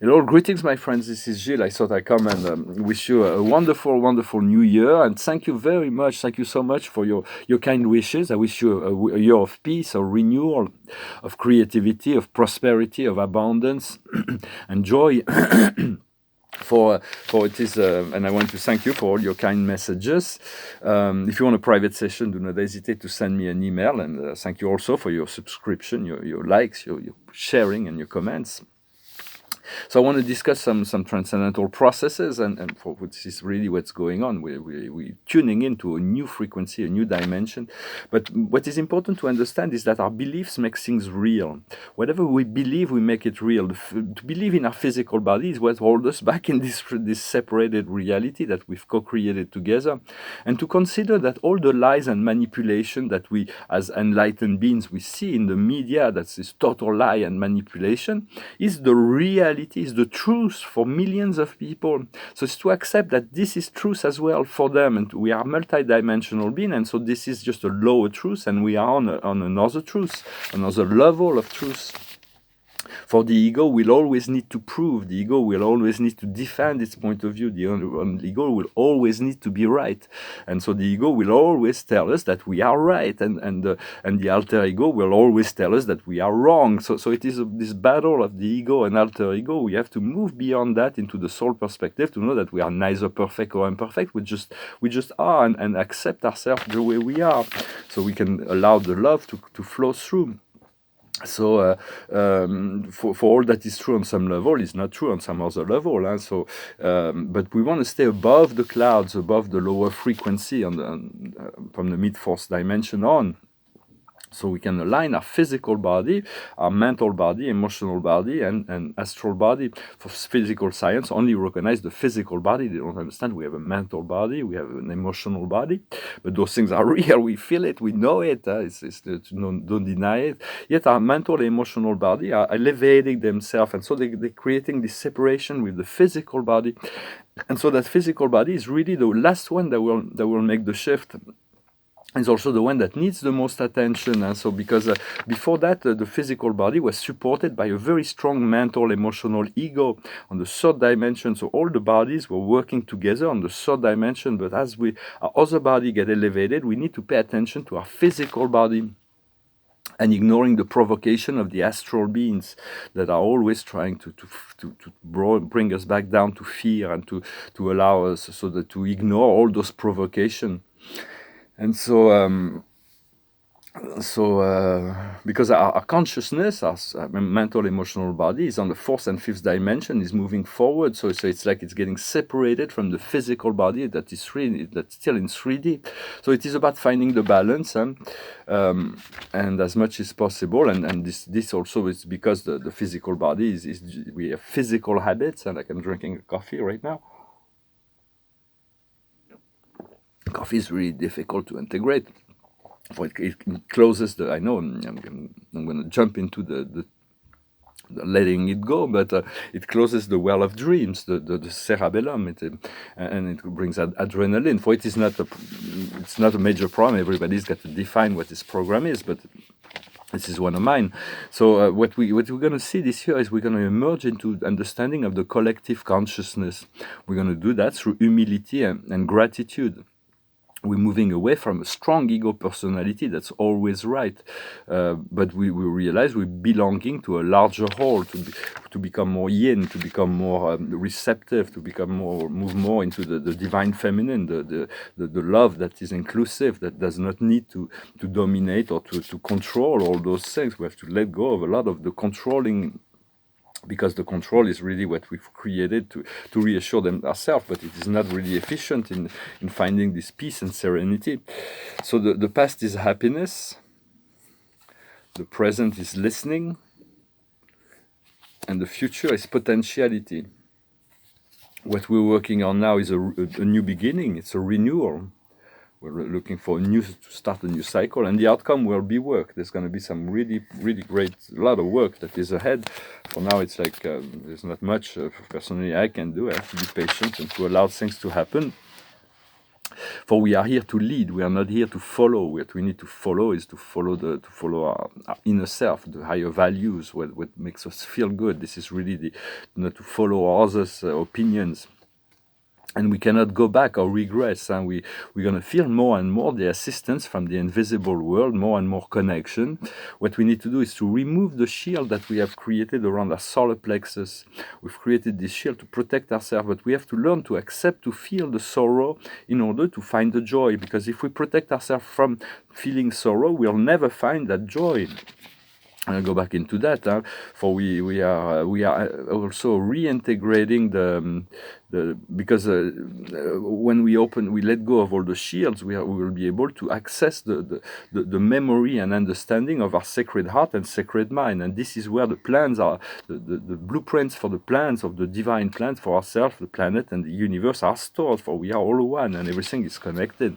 Hello, greetings, my friends. This is Gilles. I thought I'd come and wish you a wonderful, wonderful new year. And thank you very much. Thank you so much for your kind wishes. I wish you a year of peace, of renewal, of creativity, of prosperity, of abundance and joy. For it is, and I want to thank you for all your kind messages. If you want a private session, do not hesitate to send me an email. And thank you also for your subscription, your likes, your sharing, and your comments. So I want to discuss some transcendental processes, and for which is really what's going on. We're tuning into a new frequency, a new dimension. But what is important to understand is that our beliefs make things real. Whatever we believe, we make it real. To believe in our physical body is what holds us back in this separated reality that we've co-created together. And to consider that all the lies and manipulation that we, as enlightened beings, we see in the media, that's this total lie and manipulation, is the reality, is the truth for millions of people. So it's to accept that this is truth as well for them, and we are multidimensional beings, and so this is just a lower truth, and we are on another truth, another level of truth. For the ego will always need to prove, the ego will always need to defend its point of view, the ego will always need to be right. And so the ego will always tell us that we are right, and the alter ego will always tell us that we are wrong. So it is this battle of the ego and alter ego. We have to move beyond that into the soul perspective to know that we are neither perfect or imperfect. We just are, and accept ourselves the way we are, so we can allow the love to flow through. So for all that is true on some level is not true on some other level. But we want to stay above the clouds, above the lower frequency from the mid-fourth dimension on. So we can align our physical body, our mental body, emotional body, and astral body. For physical science, only recognize the physical body. They don't understand we have a mental body, we have an emotional body. But those things are real. We feel it, we know it. Don't deny it. Yet our mental and emotional body are elevating themselves. And so they're creating this separation with the physical body. And so that physical body is really the last one that will make the shift. It's also the one that needs the most attention. And so because before that, the physical body was supported by a very strong mental, emotional ego on the third dimension. So all the bodies were working together on the third dimension. But as our other body get elevated, we need to pay attention to our physical body, and ignoring the provocation of the astral beings that are always trying to bring us back down to fear, and to allow us to ignore all those provocations. And because our consciousness, our mental, emotional body is on the fourth and fifth dimension, is moving forward. So it's like it's getting separated from the physical body that's still in 3D. So it is about finding the balance, and as much as possible. And this also is because the physical body is we have physical habits, and like I'm drinking coffee right now. Coffee is really difficult to integrate. For it closes the. I know I'm going to jump into the letting it go, but it closes the well of dreams, the cerebellum, and it brings adrenaline. For it's not a major problem. Everybody's got to define what this program is, but this is one of mine. So what we're going to see this year is we're going to emerge into understanding of the collective consciousness. We're going to do that through humility and gratitude. We're moving away from a strong ego personality that's always right, but we realize we're belonging to a larger whole, to become more yin, to become more receptive, to move more into the divine feminine, the love that is inclusive, that does not need to dominate or to control all those things. We have to let go of a lot of the controlling, because the control is really what we've created to reassure them ourselves, but it is not really efficient in finding this peace and serenity. So the past is happiness, the present is listening, and the future is potentiality. What we're working on now is a new beginning, it's a renewal. We're looking for to start a new cycle, and the outcome will be work. There's going to be some really, really great, lot of work that is ahead. For now, it's like there's not much personally I can do. I have to be patient and to allow things to happen. For we are here to lead. We are not here to follow. What we need to follow is to follow our inner self, the higher values, what makes us feel good. This is really not to follow others' opinions. And we cannot go back or regress. And we're going to feel more and more the assistance from the invisible world, more and more connection. What we need to do is to remove the shield that we have created around our solar plexus. We've created this shield to protect ourselves, but we have to learn to accept, to feel the sorrow in order to find the joy. Because if we protect ourselves from feeling sorrow, we'll never find that joy. I'll go back into that, for we are also reintegrating because when we let go of all the shields, we will be able to access the memory and understanding of our sacred heart and sacred mind, and this is where the plans are, the blueprints for the plans of the divine plans for ourselves, the planet and the universe are stored. For we are all one, and everything is connected.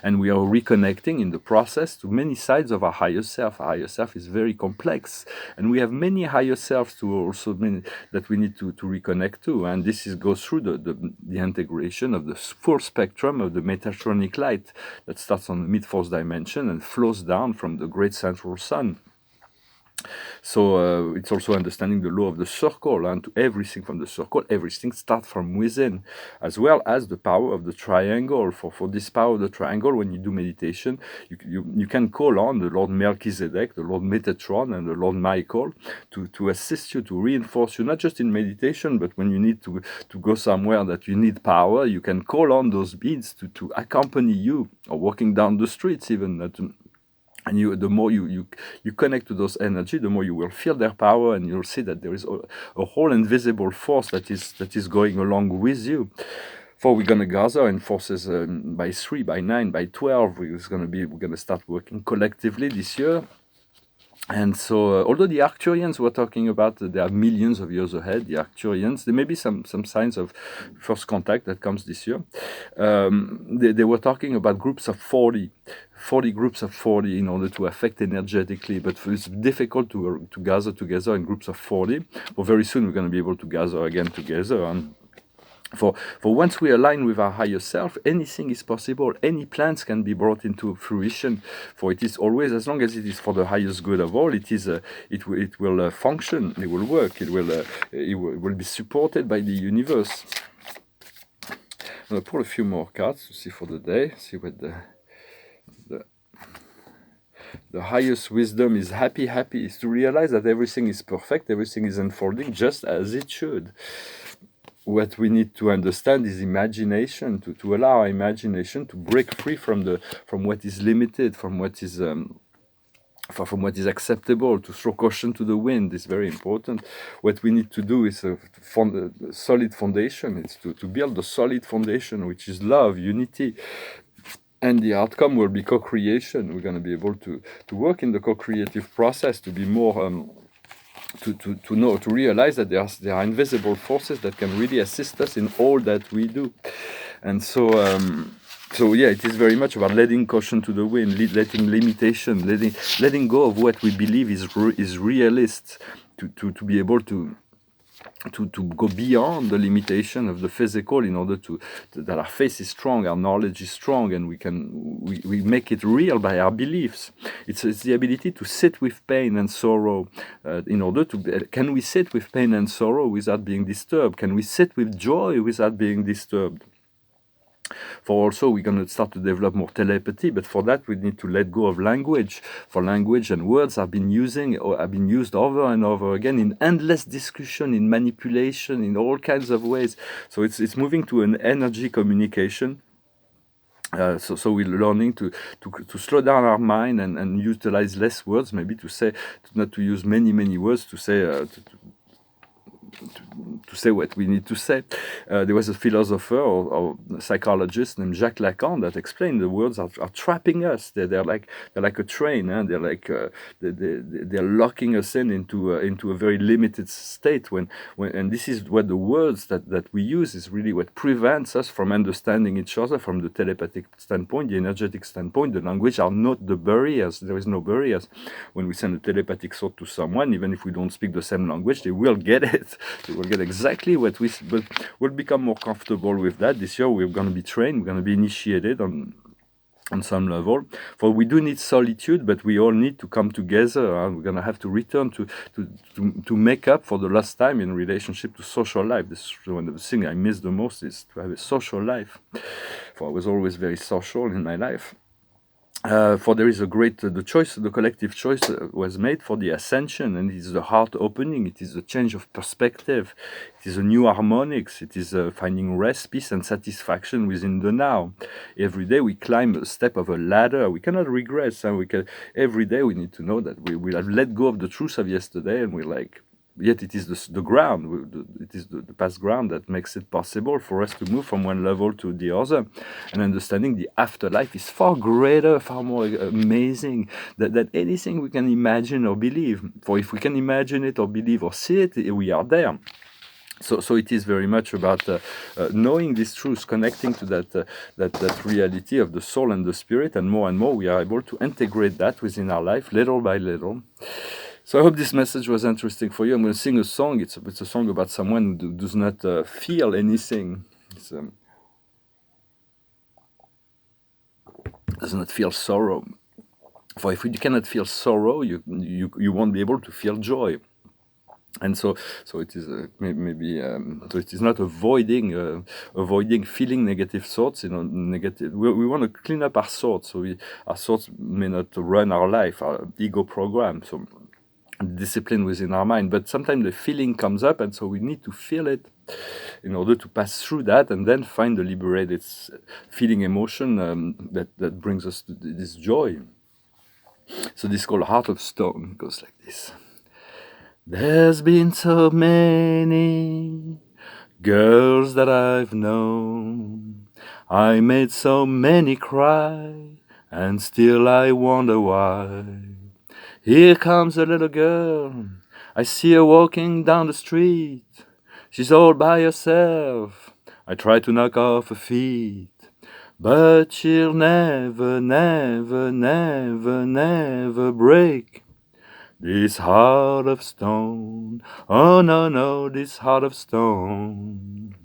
And we are reconnecting in the process to many sides of our higher self. Our higher self is very complex, and we have many higher selves that we need to reconnect to. And this goes through the integration of the full spectrum of the Metatronic light that starts on the mid-fourth dimension and flows down from the great central sun. So it's also understanding the law of the circle, and to everything from the circle, everything starts from within, as well as the power of the triangle. For this power of the triangle, when you do meditation, you can call on the Lord Melchizedek, the Lord Metatron, and the Lord Michael to assist you, to reinforce you, not just in meditation, but when you need to go somewhere that you need power, you can call on those beings to accompany you, or walking down the streets even. And the more you connect to those energy, the more you will feel their power, and you'll see that there is a whole invisible force that is going along with you. For we're going to gather in forces by 3, by 9, by 12. We're going to start working collectively this year. And so, although the Arcturians were talking about there are millions of years ahead, the Arcturians, there may be some signs of first contact that comes this year. They were talking about groups of 40 groups of 40 in order to affect energetically, but it's difficult to gather together in groups of 40. But very soon we're going to be able to gather again together. And for once we align with our higher self, anything is possible. Any plans can be brought into fruition. For it is always, as long as it is for the highest good of all, it will function. It will work. It will be supported by the universe. I'm going to pull a few more cards to see for the day. See what the highest wisdom is. Happy is to realize that everything is perfect. Everything is unfolding just as it should. What we need to understand is imagination, to allow our imagination to break free from what is limited, from what is acceptable, to throw caution to the wind is very important. What we need to do is a solid foundation. It's to build a solid foundation, which is love, unity. And the outcome will be co-creation. We're going to be able to work in the co-creative process, to be more... to realize that there are invisible forces that can really assist us in all that we do. And so it is very much about letting caution to the wind, letting limitation, letting go of what we believe is realist, to be able to go beyond the limitation of the physical in order that our faith is strong, our knowledge is strong, and we make it real by our beliefs. It's the ability to sit with pain and sorrow can we sit with pain and sorrow without being disturbed? Can we sit with joy without being disturbed? For also, we're going to start to develop more telepathy, but for that we need to let go of language. For language and words have been used over and over again in endless discussion, in manipulation, in all kinds of ways. So it's moving to an energy communication. So we're learning to slow down our mind and utilize less words, maybe not to use many words, to say what we need to say. There was a philosopher or psychologist named Jacques Lacan that explained the words are trapping us. They're like a train. They're like they're locking us into a very limited state. And this is what the words that we use is really what prevents us from understanding each other from the telepathic standpoint, the energetic standpoint. The language are not the barriers. There is no barriers. When we send a telepathic thought to someone, even if we don't speak the same language, they will get it. They will get exactly what but we'll become more comfortable with that. This year we're going to be trained, we're going to be initiated on some level. For we do need solitude, but we all need to come together. We're going to have to return to make up for the lost time in relationship to social life. This is one of the things I miss the most, is to have a social life. For I was always very social in my life. For there is a great, the collective choice was made for the ascension, and it is the heart opening, it is a change of perspective, it is a new harmonics, it is finding rest, peace, and satisfaction within the now. Every day we climb a step of a ladder, we cannot regress, and every day we need to know that we will have let go of the truth of yesterday, and we're like, yet it is the ground, it is the past ground that makes it possible for us to move from one level to the other, and understanding the afterlife is far greater, far more amazing than anything we can imagine or believe. For if we can imagine it or believe or see it, we are there. So it is very much about knowing this truth, connecting to that reality of the soul and the spirit, and more we are able to integrate that within our life, little by little. So I hope this message was interesting for you. I'm going to sing a song. It's a song about someone who does not feel anything. Does not feel sorrow. For if you cannot feel sorrow, you won't be able to feel joy. And so it is maybe so it is not avoiding feeling negative thoughts. Negative. We want to clean up our thoughts, so our thoughts may not run our life, our ego program. So discipline within our mind, but sometimes the feeling comes up, and so we need to feel it in order to pass through that, and then find the liberated feeling emotion that brings us to this joy. So this is called Heart of Stone. It goes like this. There's been so many girls that I've known, I made so many cry, and still I wonder why. Here comes a little girl, I see her walking down the street. She's all by herself, I try to knock off her feet, but she'll never, never, never, never break this heart of stone. Oh no, no, this heart of stone.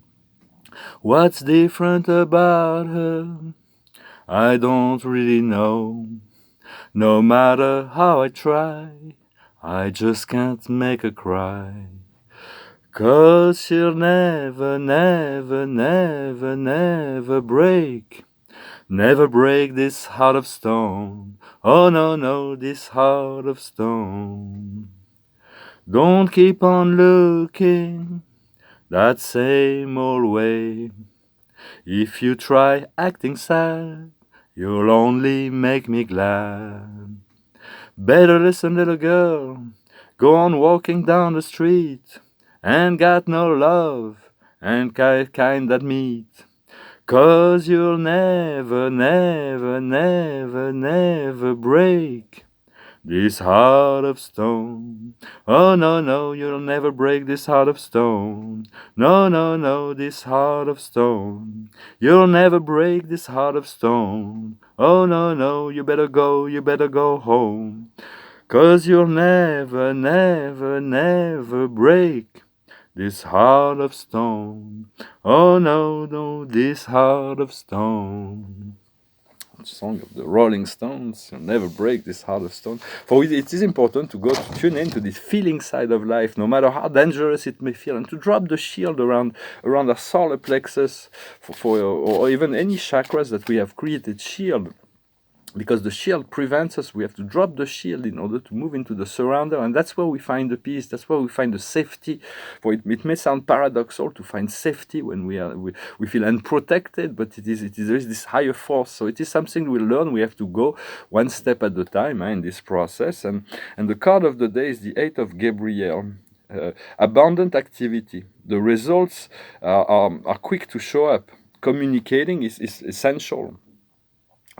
What's different about her? I don't really know. No matter how I try, I just can't make her cry. 'Cause she'll never, never, never, never break. Never break this heart of stone. Oh no, no, this heart of stone. Don't keep on looking that same old way. If you try acting sad, you'll only make me glad. Better listen, little girl, go on walking down the street, and got no love, and kind that meet. 'Cause you'll never, never, never, never break this heart of stone. Oh no, no, you'll never break this heart of stone. No, no, no, this heart of stone. You'll never break this heart of stone. Oh no, no, you better go home. 'Cause you'll never, never, never break this heart of stone. Oh no, no, this heart of stone. Song of the Rolling Stones. You'll never break this heart of stone. For it is important to go to tune into this feeling side of life, no matter how dangerous it may feel, and to drop the shield around our solar plexus, or even any chakras that we have created shield. Because the shield prevents us, we have to drop the shield in order to move into the surrounder, and that's where we find the peace, that's where we find the safety. For it may sound paradoxal to find safety when we feel unprotected, but there is this higher force. So it is something we learn, we have to go one step at a time in this process. And the card of the day is the 8 of Gabriel. Abundant activity. The results are quick to show up. Communicating is essential.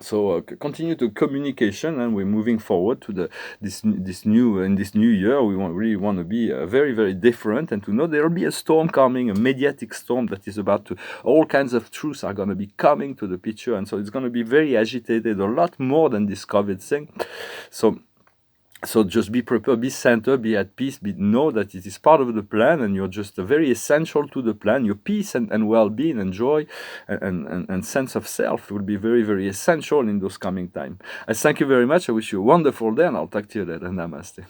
So continue to communication, and we're moving forward to this new year. We really want to be very, very different, and to know there will be a storm coming, a mediatic storm that is about to. All kinds of truths are going to be coming to the picture, and so it's going to be very agitated, a lot more than this COVID thing. So So just be prepared, be centered, be at peace, know that it is part of the plan, and you're just very essential to the plan. Your peace and well-being and joy and sense of self will be very, very essential in those coming time. I thank you very much. I wish you a wonderful day, and I'll talk to you later. Namaste.